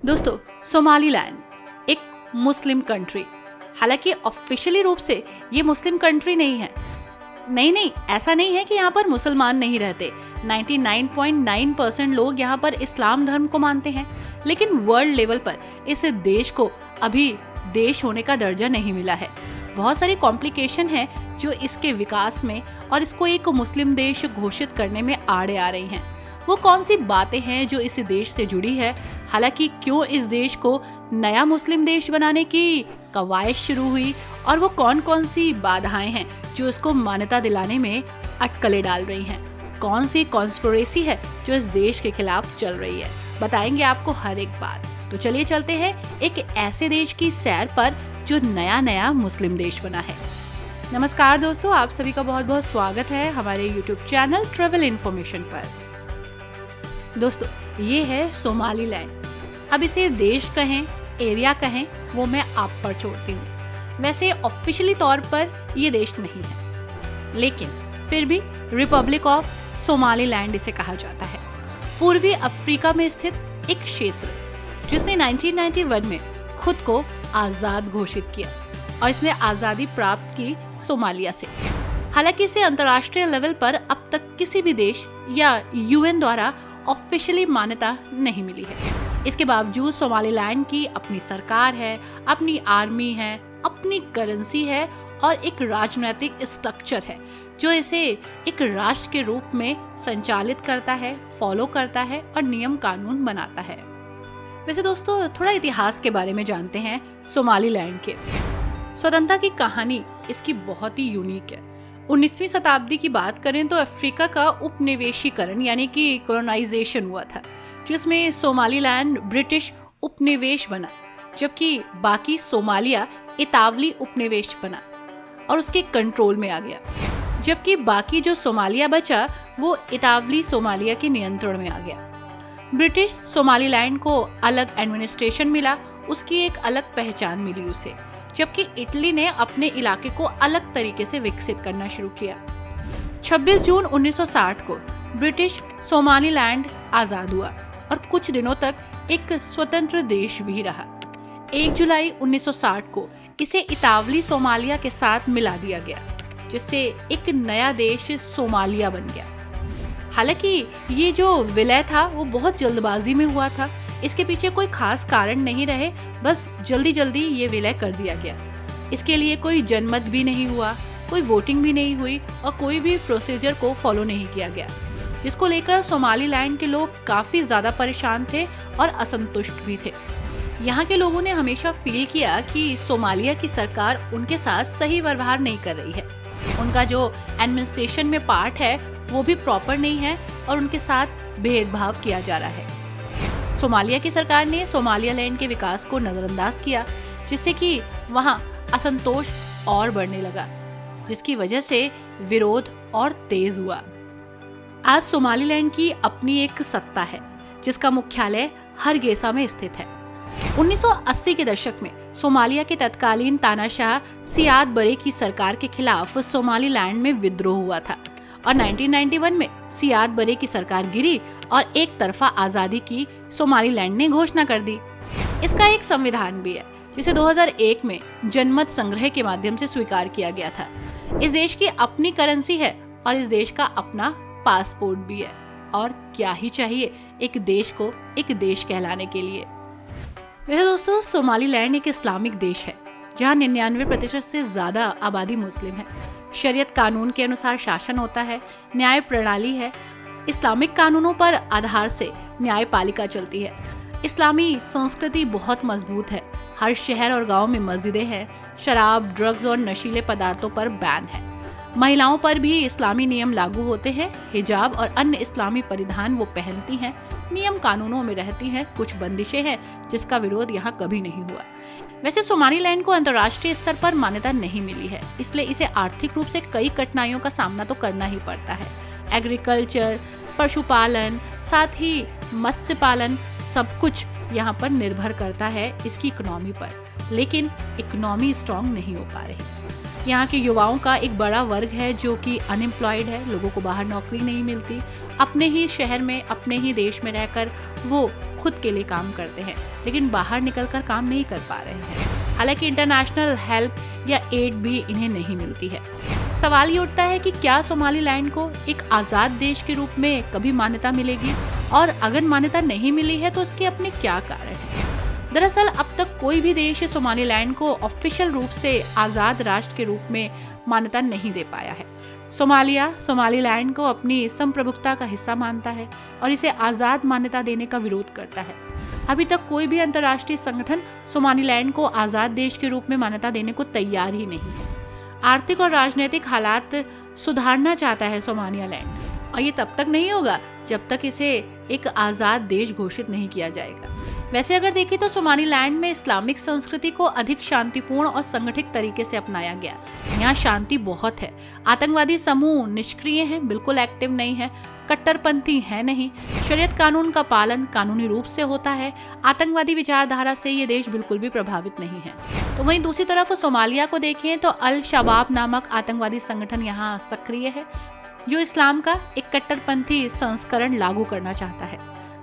दोस्तों, सोमालीलैंड एक Muslim country, हालांकि ऑफिशियली रूप से ये मुस्लिम कंट्री नहीं है। नहीं, ऐसा नहीं है कि यहाँ पर मुसलमान नहीं रहते। 99.9% लोग यहाँ पर इस्लाम धर्म को मानते हैं, लेकिन वर्ल्ड लेवल पर इस देश को अभी देश होने का दर्जा नहीं मिला है। बहुत सारी कॉम्प्लिकेशन है जो इसके विकास में और इसको एक मुस्लिम देश घोषित करने में आड़े आ रही हैं। वो कौन सी बातें हैं जो इस देश से जुड़ी है, हालांकि क्यों इस देश को नया मुस्लिम देश बनाने की कवायद शुरू हुई, और वो कौन कौन सी बाधाएं हैं जो इसको मान्यता दिलाने में अटकलें डाल रही हैं, कौन सी कॉन्स्पिरेसी है जो इस देश के खिलाफ चल रही है, बताएंगे आपको हर एक बात। तो चलिए चलते हैं एक ऐसे देश की सैर पर जो नया मुस्लिम देश बना है। नमस्कार दोस्तों, आप सभी का बहुत बहुत स्वागत है हमारे यूट्यूब चैनल ट्रेवल इन्फॉर्मेशन पर। दोस्तों, ये है सोमालीलैंड। अब इसे देश कहें, एरिया कहें, वो मैं आप पर छोड़ती हूँ। वैसे ऑफिशियली तौर पर ये देश नहीं है, लेकिन फिर भी रिपब्लिक ऑफ सोमालीलैंड इसे कहा जाता है। पूर्वी अफ्रीका में स्थित एक क्षेत्र जिसने 1991 में खुद को आजाद घोषित किया और इसने आजादी प्राप्त की सोमालिया से। हालांकि इसे अंतर्राष्ट्रीय लेवल पर अब तक किसी भी देश या यूएन द्वारा ऑफिशियली मान्यता नहीं मिली है। इसके बावजूद सोमालीलैंड की अपनी सरकार है, अपनी आर्मी है, अपनी करेंसी है और एक राजनीतिक स्ट्रक्चर है जो इसे एक राष्ट्र के रूप में संचालित करता है, फॉलो करता है और नियम कानून बनाता है। वैसे दोस्तों, थोड़ा इतिहास के बारे में जानते हैं सोमालीलैंड के। स्वतंत्रता की कहानी इसकी बहुत ही यूनिक है। 19वीं शताब्दी की बात करें तो अफ्रीका का उपनिवेशीकरण यानी कि कॉलोनाइजेशन हुआ था, जिसमें सोमालीलैंड ब्रिटिश उपनिवेश बना, जबकि बाकी सोमालिया इतावली उपनिवेश बना और उसके कंट्रोल में आ गया। जबकि बाकी जो सोमालिया बचा वो इतावली सोमालिया के नियंत्रण में आ गया। ब्रिटिश सोमालीलैंड को अलग एडमिनिस्ट्रेशन मिला, उसकी एक अलग पहचान मिली उसे, जबकि इटली ने अपने इलाके को अलग तरीके से विकसित करना शुरू किया। 26 जून 1960 को ब्रिटिश सोमालीलैंड आजाद हुआ और कुछ दिनों तक एक स्वतंत्र देश भी रहा। 1 जुलाई 1960 को इसे इतावली सोमालिया के साथ मिला दिया गया, जिससे एक नया देश सोमालिया बन गया। हालांकि ये जो विलय था वो बहुत जल्दबाजी में हुआ था। इसके पीछे कोई खास कारण नहीं रहे, बस जल्दी ये विलय कर दिया गया। इसके लिए कोई जनमत भी नहीं हुआ, कोई वोटिंग भी नहीं हुई और कोई भी प्रोसीजर को फॉलो नहीं किया गया, जिसको लेकर सोमालीलैंड के लोग काफी ज्यादा परेशान थे और असंतुष्ट भी थे। यहाँ के लोगों ने हमेशा फील किया कि सोमालिया की सरकार उनके साथ सही व्यवहार नहीं कर रही है। उनका जो एडमिनिस्ट्रेशन में पार्ट है वो भी प्रॉपर नहीं है और उनके साथ भेदभाव किया जा रहा है। सोमालिया की सरकार ने सोमालियालैंड के विकास को नजरअंदाज किया, जिससे कि वहां असंतोष और बढ़ने लगा, जिसकी वजह से विरोध और तेज हुआ। आज सोमालीलैंड की अपनी एक सत्ता है जिसका मुख्यालय हरगेसा में स्थित है। 1980 के दशक में सोमालिया के तत्कालीन तानाशाह सियाद बरे की सरकार के खिलाफ सोमालीलैंड में विद्रोह हुआ था और 1991 में सियाद बरे की सरकार गिरी और एक तरफा आजादी की सोमालीलैंड ने घोषणा कर दी। इसका एक संविधान भी है जिसे 2001 में जनमत संग्रह के माध्यम से स्वीकार किया गया था। इस देश की अपनी करेंसी है और इस देश का अपना पासपोर्ट भी है, और क्या ही चाहिए एक देश को एक देश कहलाने के लिए। वैसे दोस्तों, सोमालीलैंड एक इस्लामिक देश है जहाँ 99% से ज्यादा आबादी मुस्लिम है। शरीयत कानून के अनुसार शासन होता है, न्याय प्रणाली है, इस्लामिक कानूनों पर आधार से न्यायपालिका चलती है। इस्लामी संस्कृति बहुत मजबूत है। हर शहर और गांव में मस्जिदें हैं। शराब, ड्रग्स और नशीले पदार्थों पर बैन है। महिलाओं पर भी इस्लामी नियम लागू होते हैं। हिजाब और अन्य इस्लामी परिधान वो पहनती हैं। नियम कानूनों में रहती हैं। कुछ बंदिशें हैं जिसका विरोध यहाँ कभी नहीं हुआ। वैसे सोमालीलैंड को अंतर्राष्ट्रीय स्तर पर मान्यता नहीं मिली है, इसलिए इसे आर्थिक रूप से कई कठिनाइयों का सामना तो करना ही पड़ता है। एग्रीकल्चर, पशुपालन, साथ ही मत्स्य पालन, सब कुछ यहाँ पर निर्भर करता है इसकी इकोनॉमी पर, लेकिन इकोनॉमी स्ट्रॉन्ग नहीं हो पा रही। यहाँ के युवाओं का एक बड़ा वर्ग है जो कि अनएम्प्लॉयड है, लोगों को बाहर नौकरी नहीं मिलती, अपने ही शहर में अपने ही देश में रहकर वो खुद के लिए काम करते हैं लेकिन बाहर निकलकर काम नहीं कर पा रहे हैं। हालांकि इंटरनेशनल हेल्प या एड भी इन्हें नहीं मिलती है। सवाल ये उठता है कि क्या सोमालीलैंड को एक आज़ाद देश के रूप में कभी मान्यता मिलेगी, और अगर मान्यता नहीं मिली है तो उसके अपने क्या कारण हैं। दरअसल अब तक कोई भी देश सोमालीलैंड को ऑफिशियल रूप से आज़ाद राष्ट्र के रूप में मान्यता नहीं दे पाया है। सोमालिया सोमालीलैंड को अपनी संप्रभुता का हिस्सा मानता है और इसे आज़ाद मान्यता देने का विरोध करता है। अभी तक कोई भी अंतर्राष्ट्रीय संगठन सोमालीलैंड को आज़ाद देश के रूप में मान्यता देने को तैयार ही नहीं है। आर्थिक और राजनीतिक हालात सुधारना चाहता है सोमालियालैंड, और ये तब तक नहीं होगा जब तक इसे एक आज़ाद देश घोषित नहीं किया जाएगा। वैसे अगर देखें तो सोमालीलैंड में इस्लामिक संस्कृति को अधिक शांतिपूर्ण और संगठित तरीके से अपनाया गया। यहाँ शांति बहुत है, आतंकवादी समूह निष्क्रिय हैं, बिल्कुल एक्टिव नहीं है, कट्टरपंथी है नहीं, शरीयत कानून का पालन कानूनी रूप से होता है, आतंकवादी विचारधारा से ये देश बिल्कुल भी प्रभावित नहीं है। तो वहीं दूसरी तरफ सोमालिया को देखें तो अल शबाब नामक आतंकवादी संगठन यहाँ सक्रिय है जो इस्लाम का एक कट्टरपंथी संस्करण लागू करना चाहता है।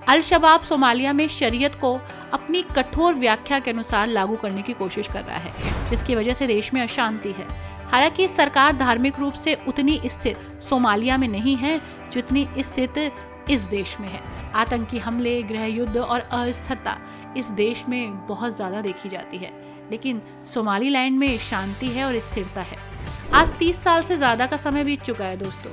अल शबाब सोमालिया में शरीयत को अपनी कठोर व्याख्या के अनुसार लागू करने की कोशिश कर रहा है, जिसकी वजह से देश में अशांति है। हालांकि सरकार धार्मिक रूप से उतनी स्थिर सोमालिया में नहीं है जितनी स्थित इस देश में है। आतंकी हमले, गृह युद्ध और अस्थिरता इस देश में बहुत ज्यादा देखी जाती है, लेकिन सोमालीलैंड में शांति है और स्थिरता है। आज 30 साल से ज्यादा का समय बीत चुका है दोस्तों,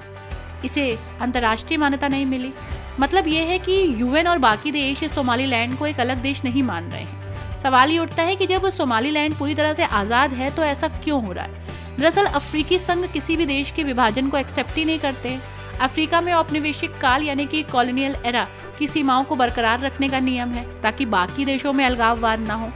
इसे अंतर्राष्ट्रीय मान्यता नहीं मिली। मतलब ये है कि यूएन और बाकी देश सोमालीलैंड को एक अलग देश नहीं मान रहे हैं। सवाल ये उठता है कि जब सोमालीलैंड पूरी तरह से आज़ाद है तो ऐसा क्यों हो रहा है। दरअसल अफ्रीकी संघ किसी भी देश के विभाजन को एक्सेप्ट ही नहीं करते हैं। अफ्रीका में औपनिवेशिक काल यानी कि कॉलोनियल एरा की सीमाओं को बरकरार रखने का नियम है ताकि बाकी देशों में अलगाववाद ना हो।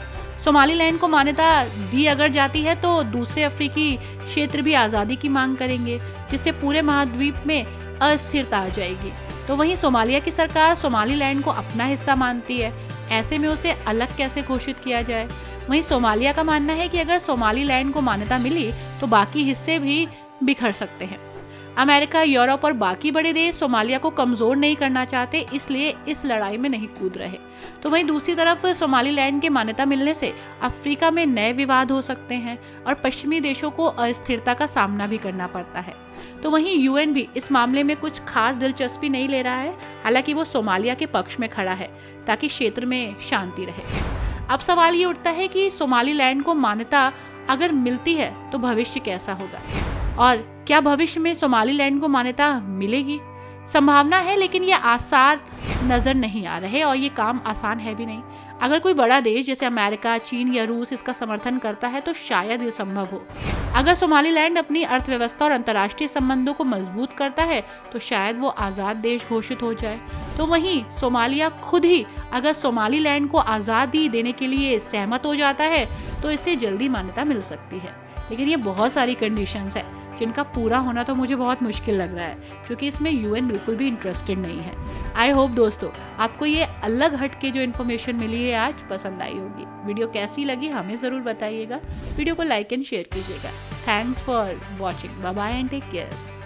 सोमालीलैंड को मान्यता दी अगर जाती है तो दूसरे अफ्रीकी क्षेत्र भी आज़ादी की मांग करेंगे, जिससे पूरे महाद्वीप में अस्थिरता आ जाएगी। तो वहीं सोमालिया की सरकार सोमालीलैंड को अपना हिस्सा मानती है, ऐसे में उसे अलग कैसे घोषित किया जाए। वहीं सोमालिया का मानना है कि अगर सोमालीलैंड को मान्यता मिली तो बाकी हिस्से भी बिखर सकते हैं। अमेरिका, यूरोप और बाकी बड़े देश सोमालिया को कमजोर नहीं करना चाहते, इसलिए इस लड़ाई में नहीं कूद रहे। तो वहीं दूसरी तरफ सोमालीलैंड की मान्यता मिलने से अफ्रीका में नए विवाद हो सकते हैं और पश्चिमी देशों को अस्थिरता का सामना भी करना पड़ता है। तो वहीं यूएन भी इस मामले में कुछ खास दिलचस्पी नहीं ले रहा है, हालांकि वो सोमालिया के पक्ष में खड़ा है ताकि क्षेत्र में शांति रहे। अब सवाल ये उठता है कि सोमालीलैंड को मान्यता अगर मिलती है तो भविष्य कैसा होगा, और क्या भविष्य में सोमालीलैंड को मान्यता मिलेगी। संभावना है, लेकिन ये आसार नजर नहीं आ रहे और ये काम आसान है भी नहीं। अगर कोई बड़ा देश जैसे अमेरिका, चीन या रूस इसका समर्थन करता है तो शायद ये संभव हो। अगर सोमालीलैंड अपनी अर्थव्यवस्था और अंतर्राष्ट्रीय संबंधों को मजबूत करता है तो शायद वो आज़ाद देश घोषित हो जाए। तो वहीं सोमालिया खुद ही अगर सोमालीलैंड को आज़ादी देने के लिए सहमत हो जाता है तो इसे जल्दी मान्यता मिल सकती है, लेकिन ये बहुत सारी कंडीशंस है जिनका पूरा होना तो मुझे बहुत मुश्किल लग रहा है, क्योंकि इसमें यूएन बिल्कुल भी इंटरेस्टेड नहीं है। आई होप दोस्तों आपको ये अलग हट के जो इन्फॉर्मेशन मिली है आज पसंद आई होगी। वीडियो कैसी लगी हमें ज़रूर बताइएगा। वीडियो को लाइक एंड शेयर कीजिएगा। Thanks for watching. Bye bye and take care.